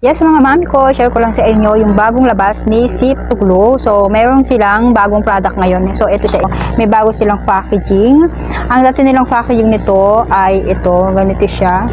Yes mga mami ko, share ko lang sa inyo yung bagong labas ni Sip to Glow. So, meron silang bagong product ngayon. So, ito siya. May bago silang packaging. Ang dati nilang packaging nito ay ito. Ganito siya.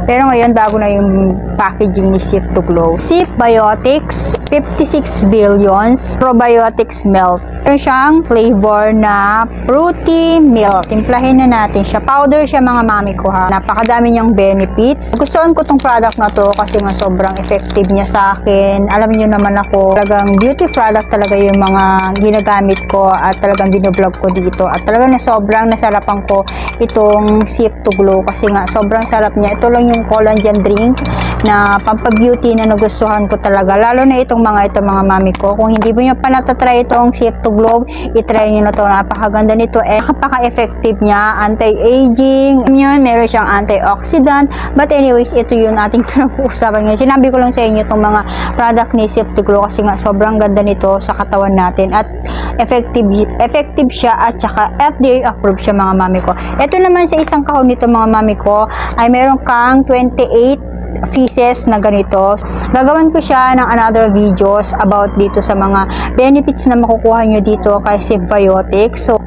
Pero ngayon, bago na yung packaging ni Sip to Glow. Sip Biotics, 56 billions probiotics milk. Meron siyang flavor na fruity milk. Timplahin na natin siya. Powder siya mga mami ko ha. Napakadami niyang benefits. Gustuhan ko tong product na to kasi nga sobrang effective niya sa akin. Alam niyo naman ako, talagang beauty product talaga yung mga ginagamit ko at talagang binoblog ko dito. At talagang sobrang nasarapan ko itong Sip to Glow kasi nga sobrang sarap niya. Ito lang yung collagen drink na pampabeauty na nagustuhan ko talaga. Lalo na itong mga mami ko. Kung hindi mo nyo pa natatry itong Sip to Glow, itry nyo na to. Napakaganda nito. Napaka-effective niya. Anti-aging. Yun, meron siyang antioxidant. But anyways, ito yung ating pinag-uusapan ngayon. Sinabi ko lang sa inyo itong mga product ni Sip to Glow kasi nga sobrang ganda nito sa katawan natin. At effective siya at saka FDA approved siya mga mami ko. Ito naman sa isang kahon nito mga mami ko ay meron kang 28 pieces na ganito. Gagawin ko siya ng another videos about dito sa mga benefits na makukuha nyo dito kay Sip Biotics. So,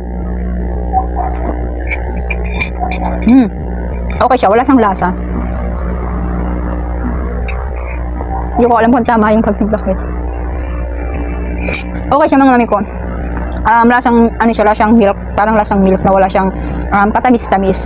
okay siya. Wala siyang lasa. Hindi ko alam kung tama yung pagtimpla ko. Okay siya mga mami ko. Lasang, ano siya, lasang milk. Parang lasang milk na wala siyang katamis-tamis.